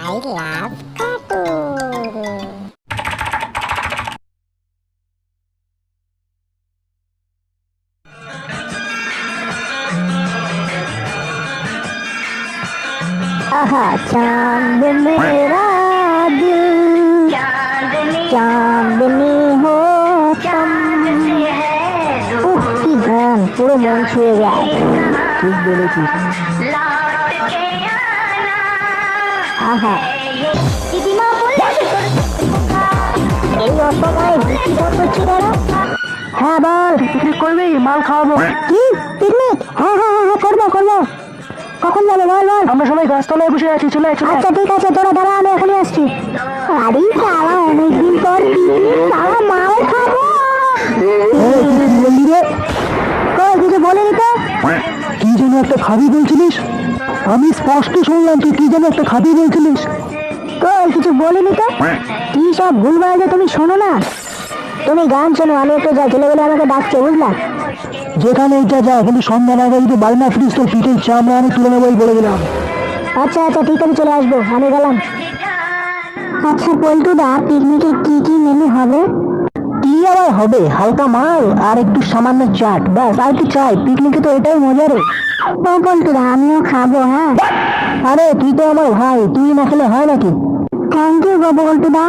I love cartoon. आहा चांद मेरा दिल चांदनी हो কি গান পুরো মন ছুঁয়ে যায়। ঠিক বলেছিস। আহা দিদিমা বললে এই অসময় বৃষ্টি হচ্ছে কেন? হ্যাঁ বল, পিকনিক করবি? মাল খাওয়াবো। কি পিকনিক? হ্যাঁ হ্যাঁ হ্যাঁ করবো করবো। কখন যাবে বল বল? আমরা সবাই গাছতলায় বসে আছি, চলে চলে। আচ্ছা ঠিক আছে, তোরা দাঁড়া, আমি এখনই আসছি। আরে সারা অনেকদিন পর পিকনিক, সারা মাল খাবো। বললি রে? কই কিছু বলিনি তো? কি যেন একটা খাবি বলছিলিস? আমি স্পষ্ট শুনলাম তুই কি যেন একটা খাবি বলছিলিস। কই কিছু বলিনি তো? কি সব ভুলভাল যে তুমি শোনো না। তুমি গান শোনো, আমি একটু যাই, ছেলেবেলে আমাকে ডাকছে, বুঝলা? যেখানে এটা যা, কিন্তু সন্ধ্যার আগে যদি বাড়ি না ফিরিস তোর পিঠের চামড়া আমি তুলে নেবো বলে দিলাম। আচ্ছা আচ্ছা ঠিক আছে, চলে আসবো, আমি গেলাম। আচ্ছা পল্টুদা, পিকনিকে কি কি মেনু হবে? কি আবার হবে, হালকা মাল আর একটু সামান্য চাট, ব্যাস। আর কি চাই? পিকনিকে তো এটাই মজা রে। ও পল্টুদা, আমিও খাবো। হ্যাঁ আরে তুই তো আমার ভাই, তুই না খেলে হয় নাকি? থ্যাংক ইউ গো পল্টুদা।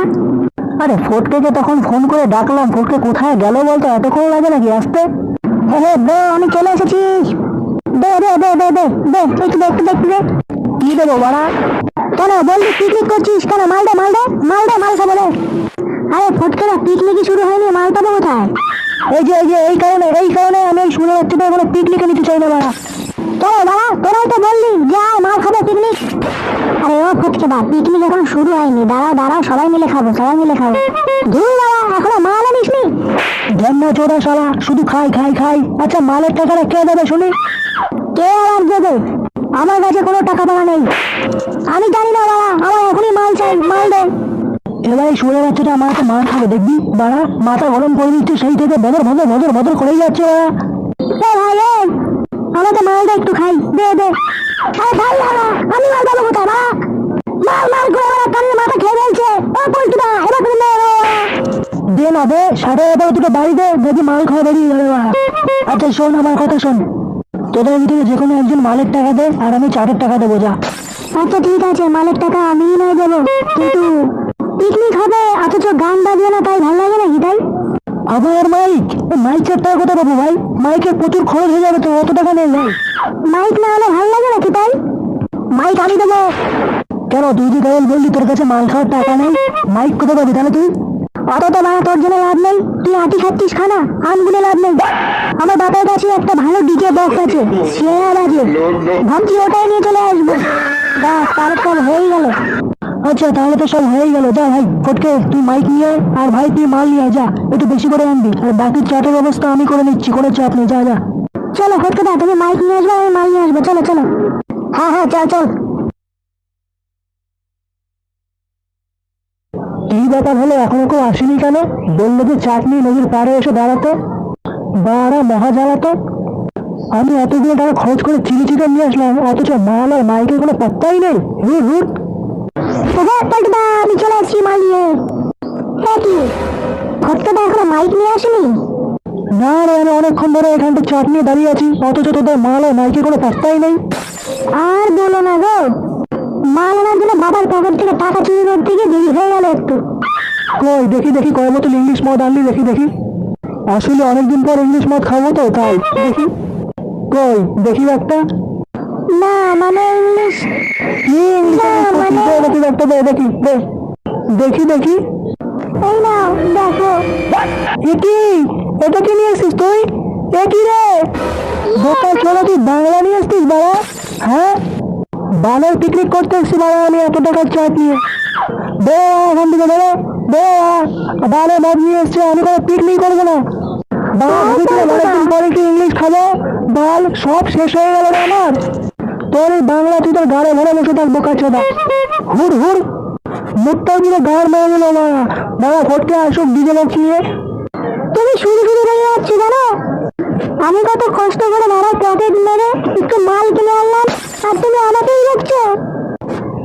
আরে ফটকে তখন ফোন করে ডাকলাম, ফটকে কোথায় গেল বলতো? এতক্ষণ লাগে নাকি আসতে? হ্যাঁ দে, আমি চলে এসেছি। দে দে দে দে দে দে একটু দে একটু দে। কি দেবো বাড়া? কেন বললি পিকনিক করছিস কেন? মাল দে মাল দে মাল দে, মাল খাবো দে। আরে ফটকে না, পিকনিকই শুরু হয়নি, মাল পাবো কোথায়? এই যে এই কারণে আমি শুনে যাচ্ছি তো, এখানে পিকনিকে নিতে চাই না বাড়া। চলো বাড়া, তোরাই তো বললি যে আয় মাল খাবো পিকনিক। আরে ও ফটকে দা, পিকনিক এখন শুরু হয়নি, দাঁড়াও দাঁড়াও, সবাই মিলে খাবো সবাই মিলে খাবো। ধুর বাড়া, এখনো মাল আনিসনি? জ্ঞান চোরা শালা, শুধু খাই খাই খাই। আচ্ছা মালের টাকাটা কে দেবে শুনি? কে আর দেবে? আমার কাছে কোনো টাকা পাওয়া নেই। আমি জানি না বাড়া, আমার এখনই মাল চাই, মাল দে। এবার এই শুয়ে বাচ্চাটা আমার একটা মার খাবে দেখবি বাড়া, মাথা গরম করে দিচ্ছে সেই থেকে, বদর বদর বদর বদর করেই যাচ্ছে বাড়া। ভাই আমাকে মালটা একটু খাই, দে দে। আরে ভাই বাড়া, আমি মাল পাবো কোথায় বাড়া? মাল মাল করে বাড়া, কানে মাথা খেয়ে ফেলছে। ও পল্টুদা, এবার তুমি দে না দে, সাড়ে এবার দুটো বাড়ি দে, দেখি মাল খাওয়া বেরিয়ে যাবে বাড়া। আচ্ছা শোন, আমার কথা শোন, তোদের ভিতরে যে কোনো একজন মালের টাকা দে, আর আমি চাটের টাকা দেবো, যা। আচ্ছা ঠিক আছে, মালের টাকা আমিই নয় দেবো, কিন্তু পিকনিক হবে অথচ গান বাজবে না, তাই ভালো লাগে নাকি? তাই আবার মাইক, মাইকের টাকা কোথায় পাবো ভাই? মাইকের প্রচুর খরচ হয়ে যাবে তো, অত টাকা নেই ভাই। মাইক না হলে ভালো লাগে নাকি? তাই মাইক আমি দেবো। কেন তুই যে কেবল বললি তোর কাছে মাল খাওয়ার টাকা নেই, মাইক কোথায় পাবি তাহলে তুই? অত তো বাড়া তোর জন্য লাভ নেই, তুই আটি খাচ্ছিস খানা, আমগুলো লাভ নেই। আমার বাবার কাছে একটা ভালো ডিজে বক্স আছে, সেরা বাজে, ভাবছি ওটাই নিয়ে চলে আসবো। বাস তাহলে সব হয়ে গেল। আচ্ছা তাহলে তো সব হয়ে গেল, যা ভাই ফটকে তুই মাইক নিয়ে আর ভাই তুই মাল নিয়ে যা, একটু বেশি করে আনবি, আর বাকি চাটের ব্যবস্থা আমি করে নিচ্ছি, কোনো চাপ নেই, যা যা। চলো ফটকে দা, তুমি মাইক নিয়ে আসবে, আমি মাল নিয়ে আসবো, চলো চলো। হ্যাঁ হ্যাঁ চল চল। এই ব্যাপার হলো, এখনো কেউ আসেনি কেন? বললো যে চাটনি নদীর পাড়ে এসে দাঁড়াতো, বাড়া মহা জ্বালাতো। আমি এতগুলো টাকা খরচ করে চিলি চিকেন নিয়ে আসলাম, অথচ মাল আর মাইকের কোনো পাত্তাই নেই। হুট আমি চলে আসছি মাল নিয়ে। কি ফটকাটা এখনো মাইক নিয়ে আসেনি? না রে, আমি অনেকক্ষণ ধরে এখানটা চাট নিয়ে দাঁড়িয়ে আছি, অথচ তোদের মাল আর মাইকের কোনো পাত্তাই নেই। আর বলো না গো, মাল আনার জন্য বাবার পকেট থেকে টাকা চুরি করতে গিয়ে দেরি হয়ে গেল একটু। কই দেখি দেখি, কয় বোতল ইংলিশ মদ আনলি দেখি দেখি। আসলে অনেকদিন পর ইংলিশ মদ খাবো তো, তাই দেখি। কই দেখি একটা। না মানে ইংলিশ দেখি একটা, দেখি দেখি দেখি। এই নাও দেখো। একি এটা কি নিয়ে এসছিস তুই? একই রে বোকা ছোড়া, তুই বাংলা নিয়ে এসছিস বাড়া? হ্যাঁ বালের পিকনিক করতে এসছি বাড়া, আমি এত টাকার চাট নিয়ে। দে এখান থেকে বেরো, দে বালে মদ নিয়ে এসছে, আমি কোনো পিকনিক করবো না। অনেকদিন পরে কি ইংলিশ খাবো? বাল সব শেষ হয়ে গেল রে আমার। তোর এই বাংলা তুই তোর গাড়ে ভরে বসে থাক বোকা ছোড়া। হুর হুর মুখটাও দিলে গাড় মেরে গেল বাড়া। বাড়া ফটকে আসুক ডিজে বক্স নিয়ে। তুমি শুরু শুরু রেগে যাচ্ছি জানো? আমি কত কষ্ট করে বাবার পকেট মেরে একটু মাল কিনে আনলাম, আর তুমি আমাকেই দেখছো।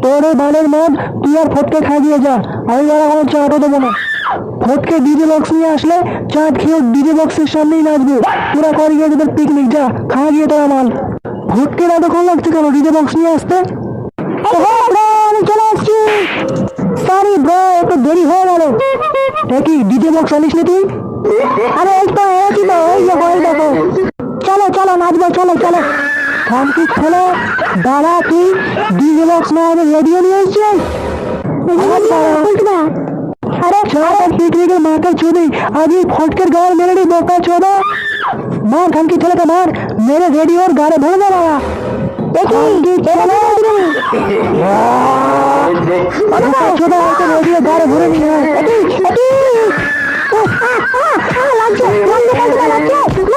তোর এই বালের মদ তুই আর ফটকে খাইয়ে যা, আমি আর কোনো চাটও দেবো না। ফটকে ডিজে বক্স নিয়ে আসলে চাট খেয়ে ডিজে বক্সের সামনেই নাচবো। তোরা করে গিয়ে তোদের পিকনিক, যা খাওয়া গিয়ে তোরা মাল। ফটকের এতক্ষণ লাগছে কেন ডিজে বক্স নিয়ে আসতে? আমি চলে আসছি। সরি ব্রো, একটু দেরি হয়ে গেল। দেখি ডিজে বক্স আনিস নি তুই? আরে এই তো এই তো, এই দেখো এই দেখো। চলো চলো নাচবো, চলো চলো। থামকি ছেলে, দাদা তুই ডিজে বক্স না হবে রেডিও নিয়ে এসছিস? আরে সারা পিকনিকের মাথার চুদি আজ এই ফটকের গায়ে মেরে নি বোকা চোদা। মার থামকি ছেলেকে মার, মেরে রেডিওর গাড়ে ভরে দে বাবা। দেখি ছেলে চোদা রেডিও গাড়ে ভরে নিয়ে লাগছে লাগছে লাগছে।